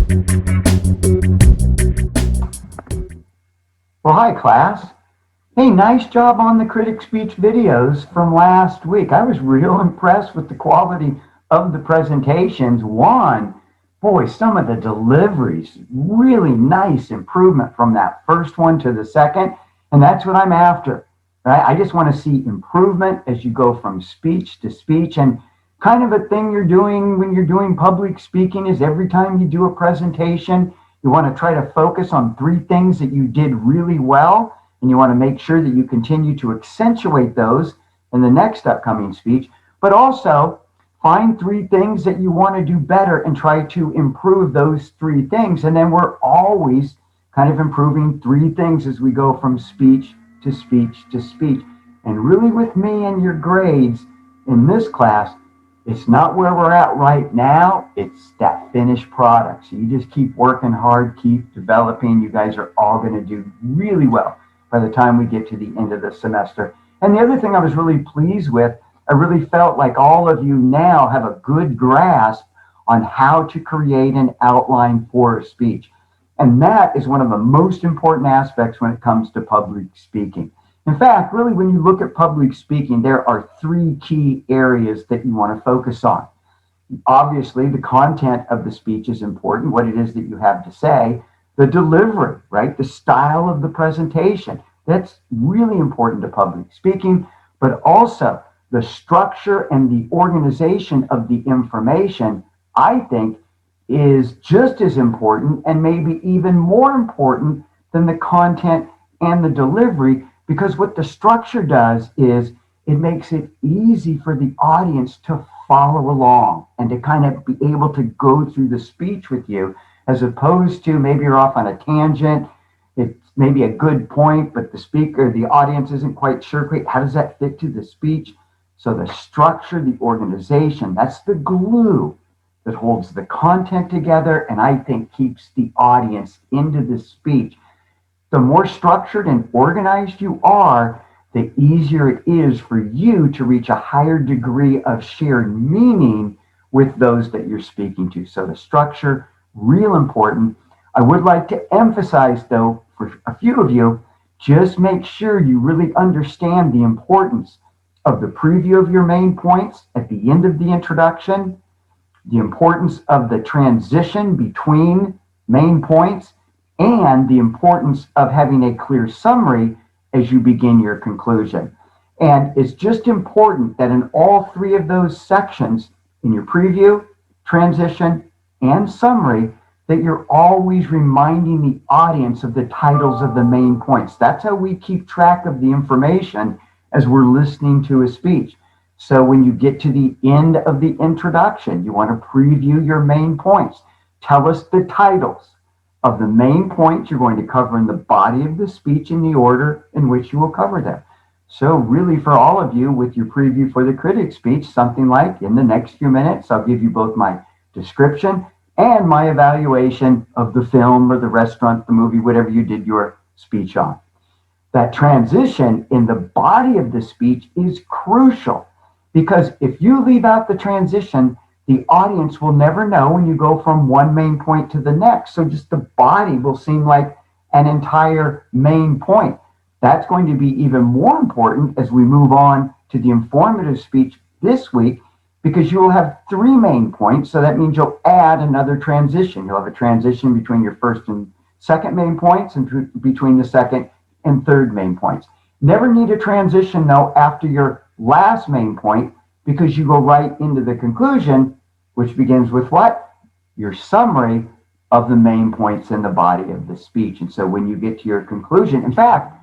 Well, hi, class. Hey, nice job on the critic speech videos from last week. I was real impressed with the quality of the presentations. One, boy, some of the deliveries, really nice improvement from that first one to the second. And that's what I'm after, right? I just want to see improvement as you go from speech to speech. And kind of a thing you're doing when you're doing public speaking is every time you do a presentation, you want to try to focus on three things that you did really well, and you want to make sure that you continue to accentuate those in the next upcoming speech, but also find three things that you want to do better and try to improve those three things. And then we're always kind of improving three things as we go from speech to speech to speech. And really, with me and your grades in this class, it's not where we're at right now. It's that finished product. So you just keep working hard, keep developing. You guys are all going to do really well by the time we get to the end of the semester. And the other thing I was really pleased with, I really felt like all of you now have a good grasp on how to create an outline for a speech. And that is one of the most important aspects when it comes to public speaking. In fact, really, when you look at public speaking, there are three key areas that you want to focus on. Obviously, the content of the speech is important, what it is that you have to say, the delivery, right? The style of the presentation. That's really important to public speaking, but also the structure and the organization of the information, I think, is just as important and maybe even more important than the content and the delivery, because what the structure does is it makes it easy for the audience to follow along and to kind of be able to go through the speech with you, as opposed to maybe you're off on a tangent. It's maybe a good point, but the speaker, the audience isn't quite sure, wait, how does that fit to the speech? So the structure, the organization, that's the glue that holds the content together and I think keeps the audience into the speech. The more structured and organized you are, the easier it is for you to reach a higher degree of shared meaning with those that you're speaking to. So the structure, real important. I would like to emphasize, though, for a few of you, just make sure you really understand the importance of the preview of your main points at the end of the introduction, the importance of the transition between main points, and the importance of having a clear summary as you begin your conclusion. And it's just important that in all three of those sections, in your preview, transition, and summary, that you're always reminding the audience of the titles of the main points. That's how we keep track of the information as we're listening to a speech. So when you get to the end of the introduction, you want to preview your main points. Tell us the titles of the main points you're going to cover in the body of the speech in the order in which you will cover them. So really, for all of you, with your preview for the critic speech, something like in the next few minutes, I'll give you both my description and my evaluation of the film or the restaurant, the movie, whatever you did your speech on. That transition in the body of the speech is crucial, because if you leave out the transition, the audience will never know when you go from one main point to the next. So just the body will seem like an entire main point. That's going to be even more important as we move on to the informative speech this week, because you will have three main points. So that means you'll add another transition. You'll have a transition between your first and second main points and between the second and third main points. Never need a transition, though, after your last main point, because you go right into the conclusion, which begins with what? Your summary of the main points in the body of the speech. And so when you get to your conclusion, in fact,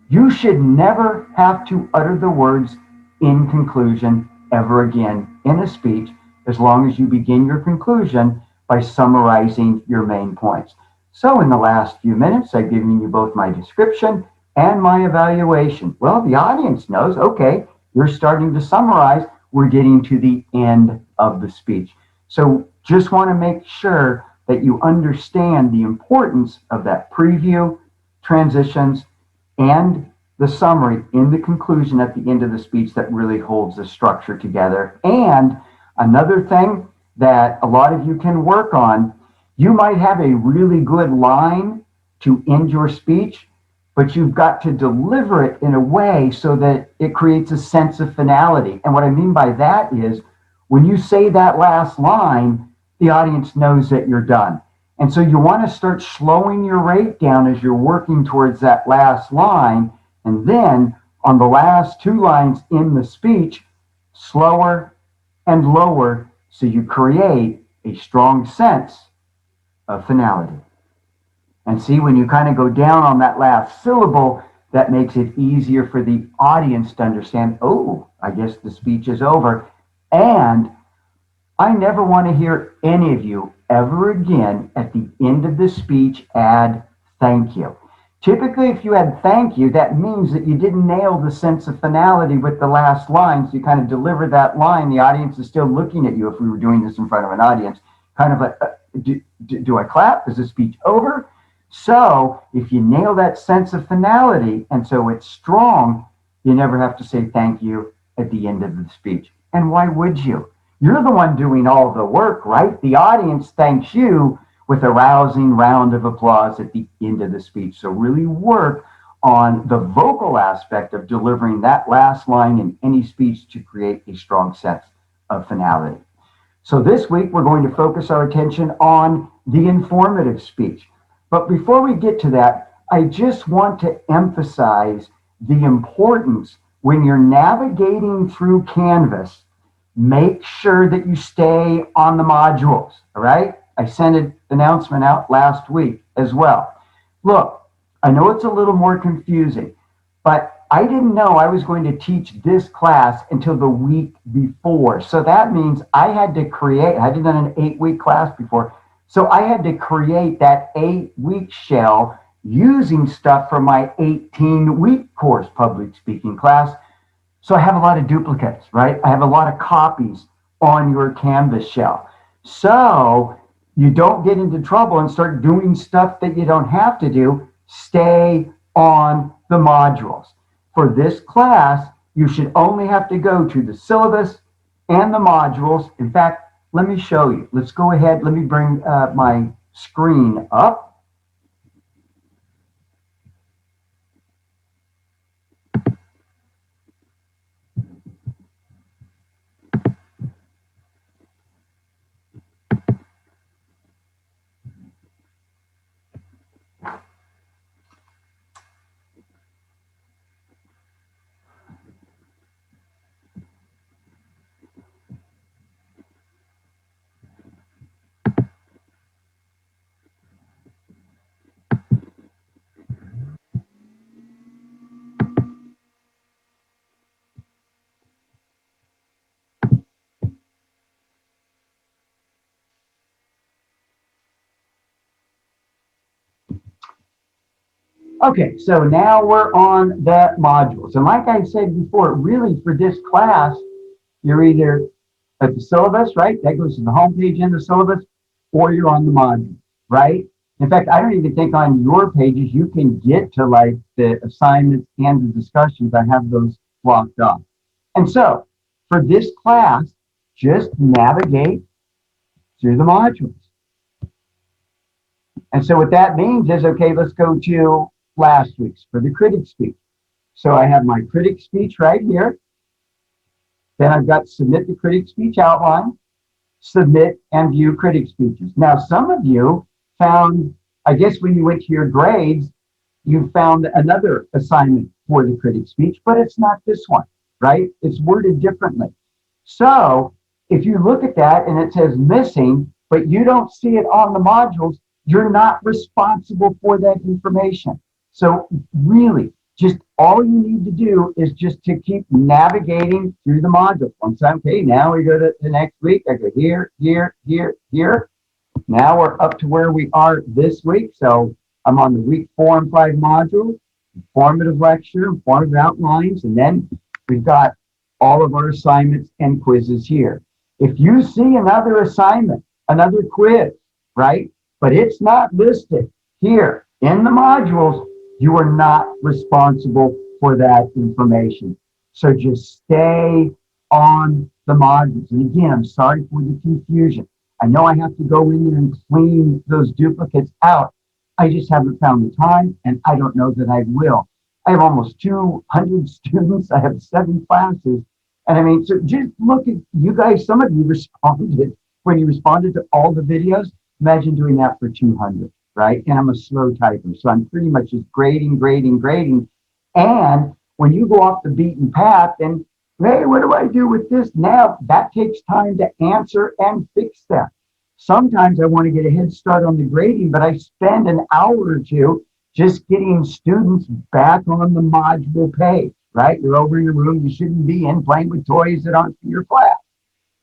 you should never have to utter the words "in conclusion" ever again in a speech, as long as you begin your conclusion by summarizing your main points. So in the last few minutes, I've given you both my description and my evaluation. Well, the audience knows, okay, you're starting to summarize. We're getting to the end of the speech. So just want to make sure that you understand the importance of that preview, transitions, and the summary in the conclusion at the end of the speech that really holds the structure together. And another thing that a lot of you can work on, You might have a really good line to end your speech, but you've got to deliver it in a way so that it creates a sense of finality. And what I mean by that is when you say that last line, the audience knows that you're done. And so you want to start slowing your rate down as you're working towards that last line. And then on the last two lines in the speech, slower and lower so you create a strong sense of finality. And see, when you kind of go down on that last syllable, that makes it easier for the audience to understand, oh, I guess the speech is over. And I never want to hear any of you ever again at the end of the speech add thank you. Typically, if you add thank you, that means that you didn't nail the sense of finality with the last line. So you kind of deliver that line. The audience is still looking at you if we were doing this in front of an audience. Kind of like, do I clap? Is the speech over? So if you nail that sense of finality, and so it's strong, you never have to say thank you at the end of the speech. And why would you? You're the one doing all the work, right? The audience thanks you with a rousing round of applause at the end of the speech. So really work on the vocal aspect of delivering that last line in any speech to create a strong sense of finality. So this week, we're going to focus our attention on the informative speech. But before we get to that, I just want to emphasize the importance when you're navigating through Canvas, make sure that you stay on the modules, all right? I sent an announcement out last week as well. Look, I know it's a little more confusing, but I didn't know I was going to teach this class until the week before. So that means I had to create, I hadn't done an 8-week class before, so I had to create that 8-week shell using stuff from my 18-week course public speaking class. So I have a lot of duplicates, right? I have a lot of copies on your Canvas shell. So you don't get into trouble and start doing stuff that you don't have to do. Stay on the modules. For this class, you should only have to go to the syllabus and the modules. In fact, let me show you. Let's go ahead. Let me bring my screen up. Okay, so now we're on the modules. And like I said before, really for this class, you're either at the syllabus, right? That goes to the homepage in the syllabus, or you're on the module, right? In fact, I don't even think on your pages you can get to like the assignments and the discussions. I have those blocked off. And so for this class, just navigate through the modules. And so what that means is, okay, let's go to last week's for the critic speech. So I have my critic speech right here. Then I've got submit the critic speech outline, submit and view critic speeches. Now, some of you found, I guess when you went to your grades, you found another assignment for the critic speech, but it's not this one, right? It's worded differently. So if you look at that and it says missing, but you don't see it on the modules, you're not responsible for that information. So really, just all you need to do is just to keep navigating through the modules. Once I'm, okay, now we go to the next week. I go here, here, here, here. Now we're up to where we are this week. So I'm on the week 4 and 5 module, informative lecture, informative outlines, and then we've got all of our assignments and quizzes here. If you see another assignment, another quiz, right, but it's not listed here in the modules, you are not responsible for that information. So just stay on the modules. And again, I'm sorry for the confusion. I know I have to go in there and clean those duplicates out. I just haven't found the time, and I don't know that I will. I have almost 200 students. I have 7 classes. And I mean, so just look at you guys, some of you responded when you responded to all the videos. Imagine doing that for 200, right? And I'm a slow typer. So I'm pretty much just grading, grading, grading. And when you go off the beaten path and, hey, what do I do with this now? That takes time to answer and fix that. Sometimes I want to get a head start on the grading, but I spend an hour or two just getting students back on the module page, right? You're over in your room you shouldn't be in, playing with toys that aren't for your class.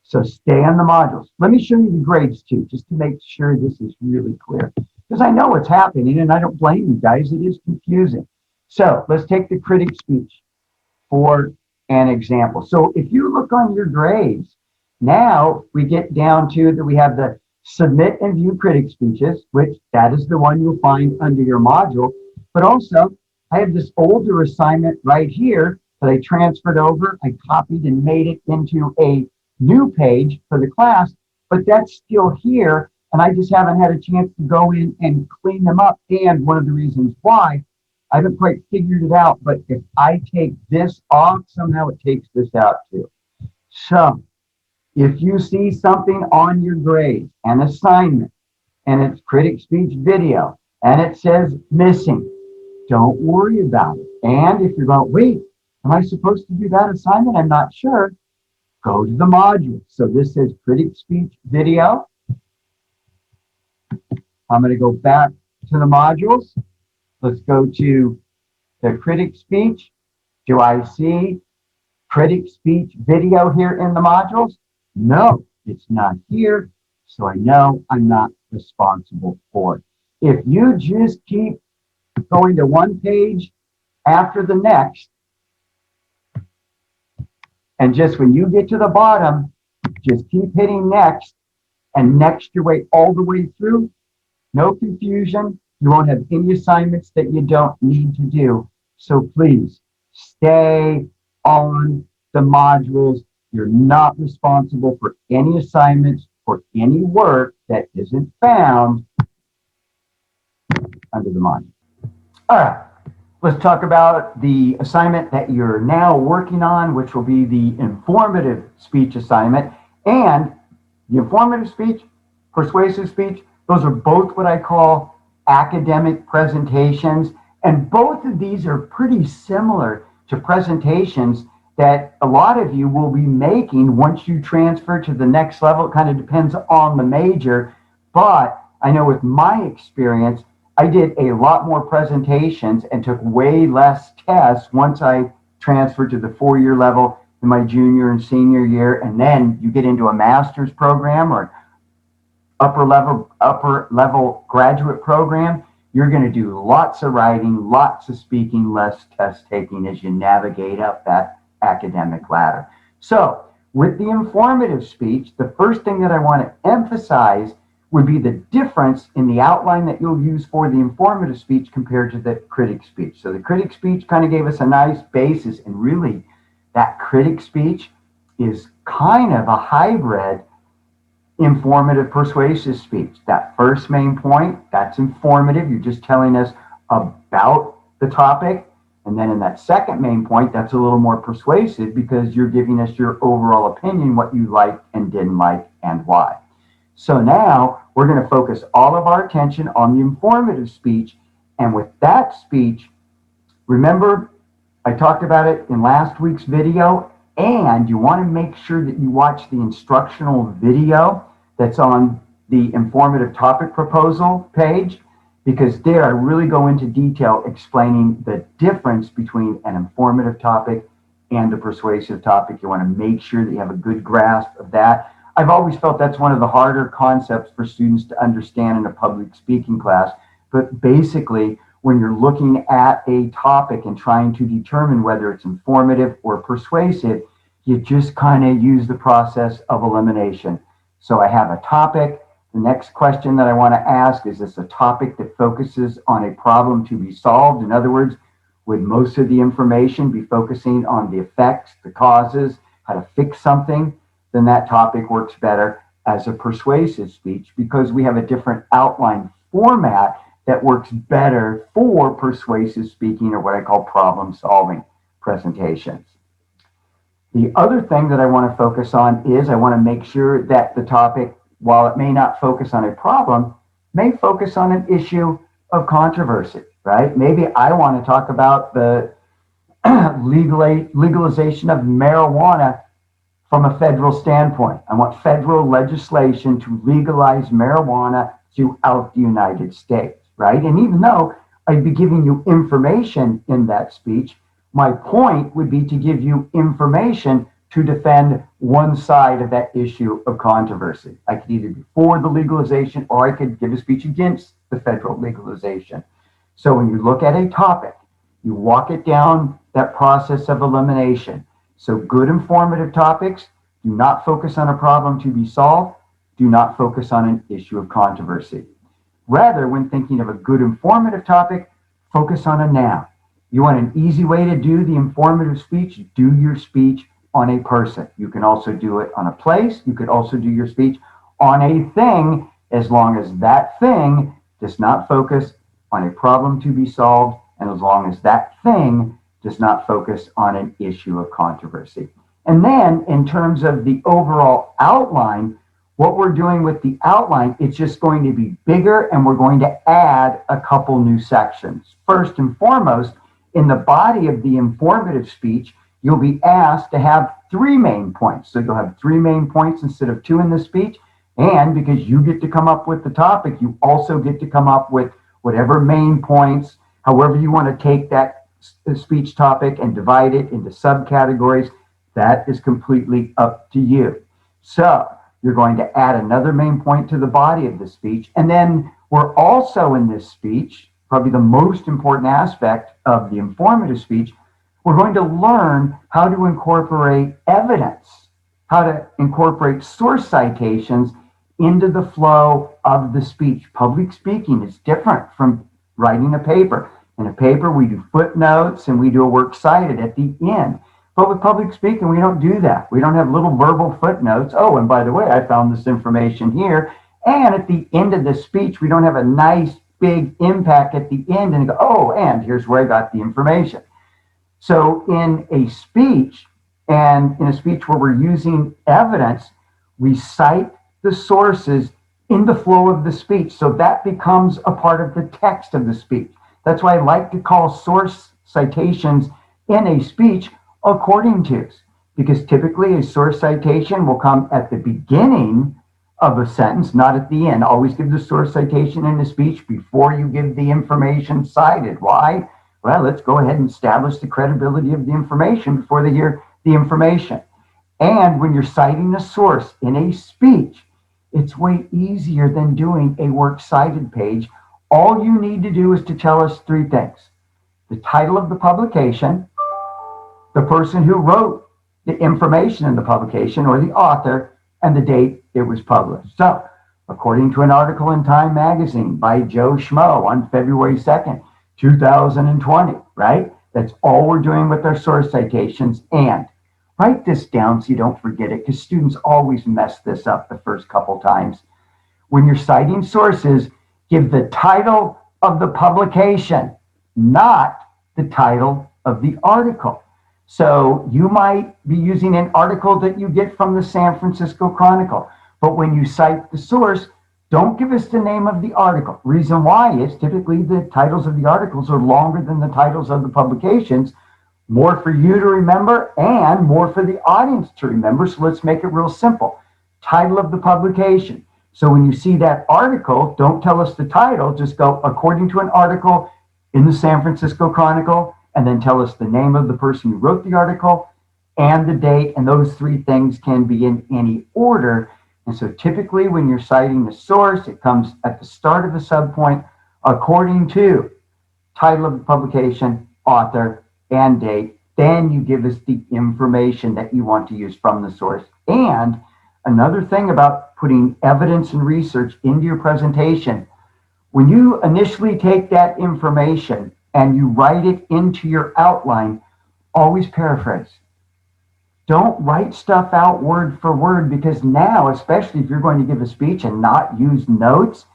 So stay on the modules. Let me show you the grades too, just to make sure this is really clear. Because I know what's happening and I don't blame you guys. It is confusing. So let's take the critic speech for an example. So if you look on your grades, now we get down to that we have the submit and view critic speeches, which that is the one you'll find under your module. But also I have this older assignment right here that I transferred over. I copied and made it into a new page for the class, but that's still here. And I just haven't had a chance to go in and clean them up. And one of the reasons why I haven't quite figured it out, but if I take this off, somehow it takes this out too. So if you see something on your grades, an assignment, and it's critic speech video, and it says missing, don't worry about it. And if you're going, wait, am I supposed to do that assignment? I'm not sure. Go to the module. So this says critic speech video. I'm going to go back to the modules. Let's go to the critic speech. Do I see critic speech video here in the modules? No, it's not here. So I know I'm not responsible for it. If you just keep going to one page after the next, and just when you get to the bottom, just keep hitting next and next your way all the way through. No confusion. You won't have any assignments that you don't need to do. So please stay on the modules. You're not responsible for any assignments or any work that isn't found under the module. All right. Let's talk about the assignment that you're now working on, which will be the informative speech assignment. And the informative speech, persuasive speech, those are both what I call academic presentations. And both of these are pretty similar to presentations that a lot of you will be making once you transfer to the next level. It kind of depends on the major. But I know with my experience, I did a lot more presentations and took way less tests once I transferred to the 4-year level in my junior and senior year. And then you get into a master's program or upper level graduate program. You're going to do lots of writing, lots of speaking, less test taking as you navigate up that academic ladder. So with the informative speech, the first thing that I want to emphasize would be the difference in the outline that you'll use for the informative speech compared to the critic speech. So the critic speech kind of gave us a nice basis, and really that critic speech is kind of a hybrid informative persuasive speech. That first main point, that's informative. You're just telling us about the topic. And then in that second main point, that's a little more persuasive because you're giving us your overall opinion, what you liked and didn't like and why. So now we're going to focus all of our attention on the informative speech. And with that speech, remember, I talked about it in last week's video, and you want to make sure that you watch the instructional video that's on the informative topic proposal page, because there I really go into detail explaining the difference between an informative topic and a persuasive topic. You want to make sure that you have a good grasp of that. I've always felt that's one of the harder concepts for students to understand in a public speaking class. But basically, when you're looking at a topic and trying to determine whether it's informative or persuasive, you just kind of use the process of elimination. So I have a topic. The next question that I want to ask, is this a topic that focuses on a problem to be solved? In other words, would most of the information be focusing on the effects, the causes, how to fix something? Then that topic works better. as a persuasive speech because we have a different outline format that works better for persuasive speaking, or what I call problem solving presentations. The other thing that I want to focus on is I want to make sure that the topic, while it may not focus on a problem, may focus on an issue of controversy, right? Maybe I want to talk about the legalization of marijuana from a federal standpoint. I want federal legislation to legalize marijuana throughout the United States, right? And even though I'd be giving you information in that speech, my point would be to give you information to defend one side of that issue of controversy. I could either be for the legalization or I could give a speech against the federal legalization. So when you look at a topic, you walk it down that process of elimination. So good informative topics do not focus on a problem to be solved, do not focus on an issue of controversy. Rather, when thinking of a good informative topic, focus on a noun. You want an easy way to do the informative speech, do your speech on a person. You can also do it on a place. You could also do your speech on a thing, as long as that thing does not focus on a problem to be solved, and as long as that thing does not focus on an issue of controversy. And then in terms of the overall outline, what we're doing with the outline, it's just going to be bigger, and we're going to add a couple new sections. First and foremost, in the body of the informative speech, you'll be asked to have 3 main points. So you'll have 3 main points instead of 2 in the speech. And because you get to come up with the topic, you also get to come up with whatever main points, however you want to take that speech topic and divide it into subcategories. That is completely up to you. So you're going to add another main point to the body of the speech. And then we're also in this speech, probably the most important aspect of the informative speech, we're going to learn how to incorporate evidence, how to incorporate source citations into the flow of the speech. Public speaking is different from writing a paper. In a paper, we do footnotes and we do a works cited at the end. But with public speaking, we don't do that. We don't have little verbal footnotes. Oh, and by the way, I found this information here. And at the end of the speech, we don't have a nice big impact at the end and go, oh, and here's where I got the information. So in a speech, and in a speech where we're using evidence, we cite the sources in the flow of the speech. So that becomes a part of the text of the speech. That's why I like to call source citations in a speech according to, because typically a source citation will come at the beginning of a sentence, not at the end. Always give the source citation in the speech before you give the information cited. Why? Well, let's go ahead and establish the credibility of the information before they hear the information. And when you're citing a source in a speech, it's way easier than doing a works cited page. All you need to do is to tell us 3 things: the title of the publication, the person who wrote the information in the publication or the author, and the date it was published. So, according to an article in Time Magazine by Joe Schmo on February 2nd, 2020, right? That's all we're doing with our source citations. And write this down so you don't forget it, because students always mess this up the first couple times. When you're citing sources, give the title of the publication, not the title of the article. So you might be using an article that you get from the San Francisco Chronicle, but when you cite the source, don't give us the name of the article. Reason why is typically the titles of the articles are longer than the titles of the publications. More for you to remember and more for the audience to remember. So let's make it real simple. Title of the publication. So when you see that article, don't tell us the title, just go according to an article in the San Francisco Chronicle, and then tell us the name of the person who wrote the article and the date. And those 3 things can be in any order. And so typically when you're citing the source, it comes at the start of the subpoint according to title of the publication, author, and date. Then you give us the information that you want to use from the source. And another thing about putting evidence and research into your presentation, when you initially take that information and you write it into your outline, always paraphrase. Don't write stuff out word for word, because now, especially if you're going to give a speech and not use notes,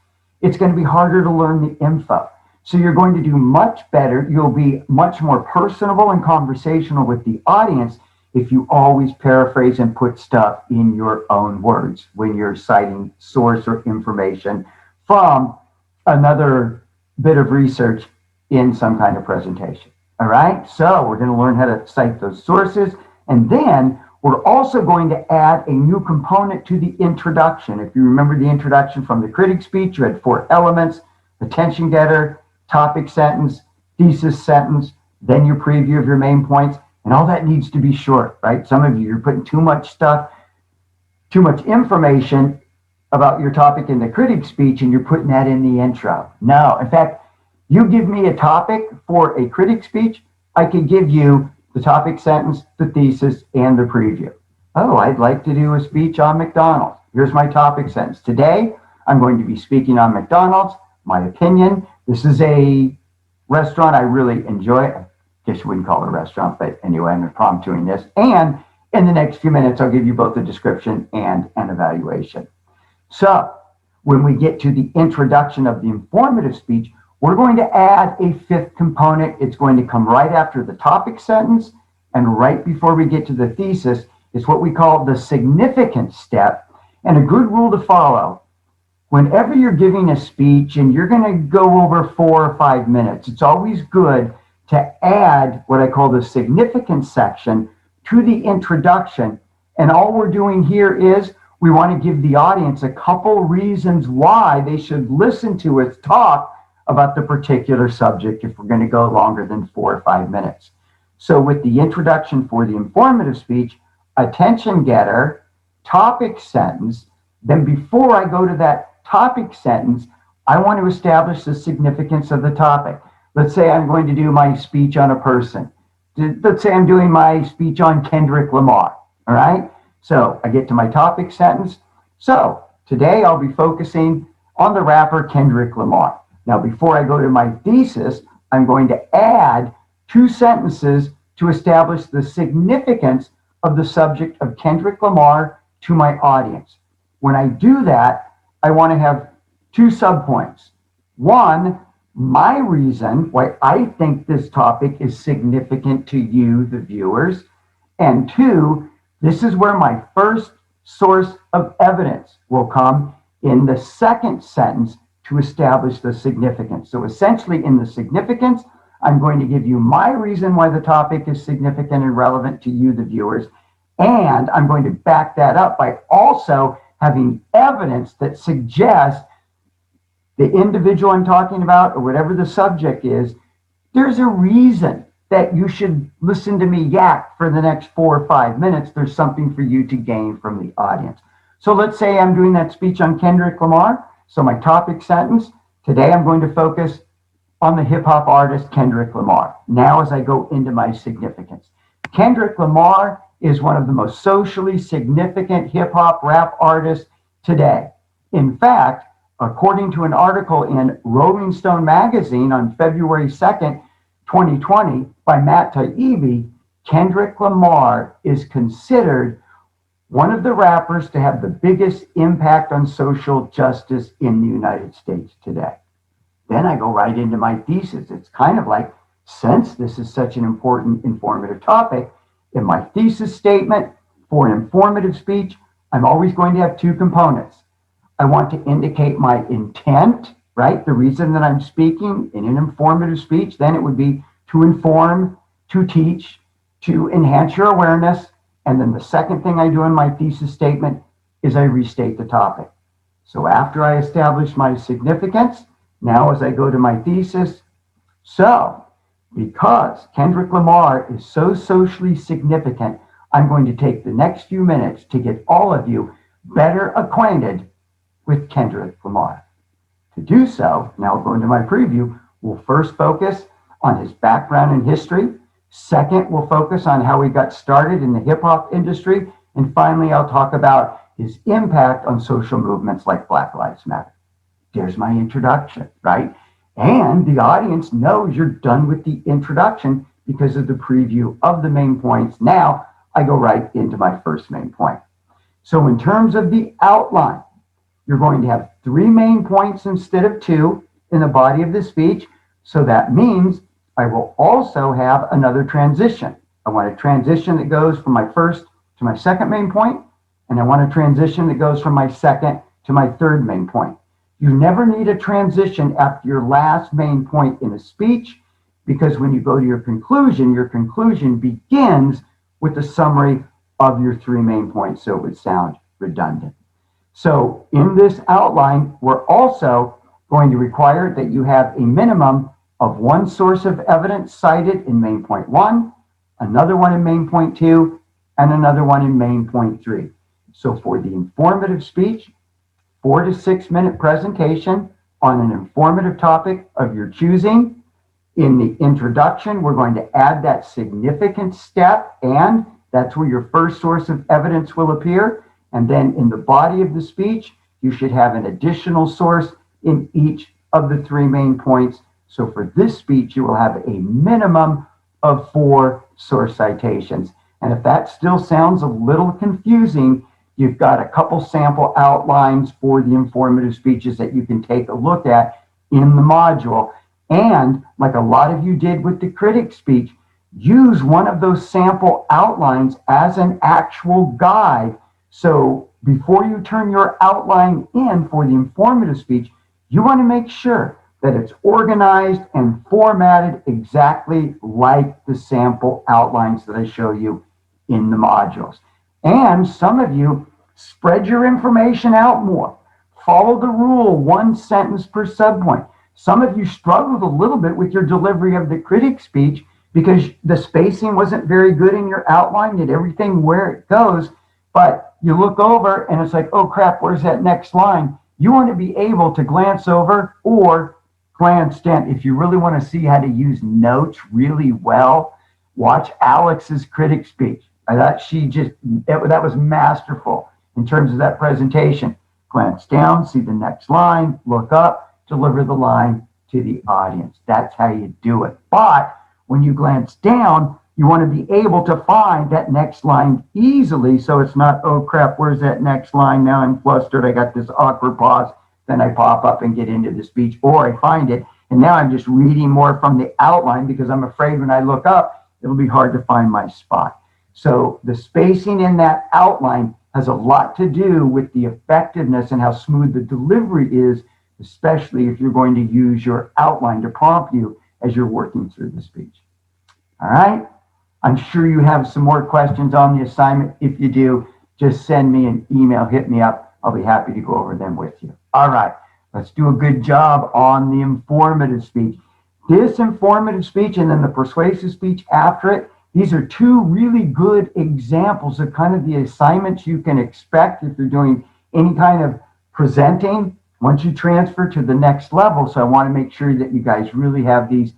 it's going to be harder to learn the info. So you're going to do much better. You'll be much more personable and conversational with the audience if you always paraphrase and put stuff in your own words when you're citing source or information from another bit of research in some kind of presentation. All right, so we're going to learn how to cite those sources, and then we're also going to add a new component to the introduction. If you remember the introduction from the critic speech, you had 4 elements: attention getter, topic sentence, thesis sentence, then your preview of your main points, and all that needs to be short, right? Some of you, you're putting too much stuff, too much information about your topic in the critic speech, and you're putting that in the intro. No, in fact, you give me a topic for a critic speech, I could give you the topic sentence, the thesis, and the preview. Oh, I'd like to do a speech on McDonald's. Here's my topic sentence. Today, I'm going to be speaking on McDonald's, my opinion. This is a restaurant I really enjoy. I guess you wouldn't call it a restaurant, but anyway, I'm prompting this. And in the next few minutes, I'll give you both a description and an evaluation. So when we get to the introduction of the informative speech, we're going to add a 5th component. It's going to come right after the topic sentence and right before we get to the thesis. It's what we call the significance step. And a good rule to follow: whenever you're giving a speech and you're going to go over 4 or 5 minutes, it's always good to add what I call the significance section to the introduction. And all we're doing here is we want to give the audience a couple reasons why they should listen to us talk about the particular subject if we're going to go longer than 4 or 5 minutes. So with the introduction for the informative speech, attention getter, topic sentence, then before I go to that topic sentence, I want to establish the significance of the topic. Let's say I'm going to do my speech on a person. Let's say I'm doing my speech on Kendrick Lamar, all right? So I get to my topic sentence. So today I'll be focusing on the rapper Kendrick Lamar. Now, before I go to my thesis, I'm going to add 2 sentences to establish the significance of the subject of Kendrick Lamar to my audience. When I do that, I want to have 2 subpoints. 1, my reason why I think this topic is significant to you, the viewers. And 2, this is where my first source of evidence will come in the second sentence to establish the significance. So essentially in the significance, I'm going to give you my reason why the topic is significant and relevant to you, the viewers. And I'm going to back that up by also having evidence that suggests the individual I'm talking about, or whatever the subject is, there's a reason that you should listen to me yak for the next 4 or 5 minutes. There's something for you to gain from the audience. So let's say I'm doing that speech on Kendrick Lamar. So my topic sentence, today I'm going to focus on the hip hop artist Kendrick Lamar. Now as I go into my significance. Kendrick Lamar is one of the most socially significant hip hop rap artists today. In fact, according to an article in Rolling Stone magazine on February 2nd, 2020 by Matt Taibbi, Kendrick Lamar is considered one of the rappers to have the biggest impact on social justice in the United States today. Then I go right into my thesis. It's kind of like, since this is such an important, informative topic, in my thesis statement for an informative speech, I'm always going to have 2 components. I want to indicate my intent, right? The reason that I'm speaking in an informative speech, then it would be to inform, to teach, to enhance your awareness. And then the second thing I do in my thesis statement is I restate the topic. So after I establish my significance, now as I go to my thesis, so because Kendrick Lamar is so socially significant, I'm going to take the next few minutes to get all of you better acquainted with Kendrick Lamar. To do so, now going to my preview, we'll first focus on his background and history. Second, we'll focus on how he got started in the hip hop industry. And finally, I'll talk about his impact on social movements like Black Lives Matter. There's my introduction, right? And the audience knows you're done with the introduction because of the preview of the main points. Now, I go right into my first main point. So in terms of the outline, you're going to have 3 main points instead of 2 in the body of the speech. So that means I will also have another transition. I want a transition that goes from my first to my second main point, and I want a transition that goes from my second to my third main point. You never need a transition after your last main point in a speech, because when you go to your conclusion begins with a summary of your 3 main points, so it would sound redundant. So in this outline, we're also going to require that you have a minimum of 1 source of evidence cited in main point 1, another one in main point 2, and another one in main point 3. So for the informative speech, 4 to 6 minute presentation on an informative topic of your choosing. In the introduction, we're going to add that significant step, and that's where your first source of evidence will appear. And then in the body of the speech, you should have an additional source in each of the 3 main points. So for this speech, you will have a minimum of 4 source citations. And if that still sounds a little confusing, you've got a couple sample outlines for the informative speeches that you can take a look at in the module. And like a lot of you did with the critic speech, use one of those sample outlines as an actual guide. So before you turn your outline in for the informative speech, you want to make sure that it's organized and formatted exactly like the sample outlines that I show you in the modules. And some of you spread your information out more. Follow the rule, 1 sentence per subpoint. Some of you struggled a little bit with your delivery of the critic speech because the spacing wasn't very good in your outline, did everything where it goes, but you look over and it's like, oh crap, where's that next line? You want to be able to glance over or glance down. If you really want to see how to use notes really well, watch Alex's critic speech. I thought that was masterful in terms of that presentation. Glance down, see the next line, look up, deliver the line to the audience. That's how you do it. But when you glance down, you want to be able to find that next line easily, so it's not, oh crap, where's that next line? Now I'm flustered, I got this awkward pause, then I pop up and get into the speech, or I find it, and now I'm just reading more from the outline because I'm afraid when I look up, it'll be hard to find my spot. So the spacing in that outline has a lot to do with the effectiveness and how smooth the delivery is, especially if you're going to use your outline to prompt you as you're working through the speech. All right? I'm sure you have some more questions on the assignment. If you do, just send me an email, hit me up. I'll be happy to go over them with you. All right, let's do a good job on the informative speech. This informative speech and then the persuasive speech after it, these are 2 really good examples of kind of the assignments you can expect if you're doing any kind of presenting once you transfer to the next level. So I want to make sure that you guys really have these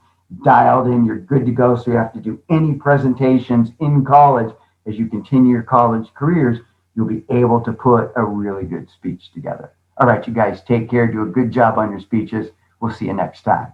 dialed in. You're good to go. So you have to do any presentations in college as you continue your college careers, you'll be able to put a really good speech together. All right, you guys take care. Do a good job on your speeches. We'll see you next time.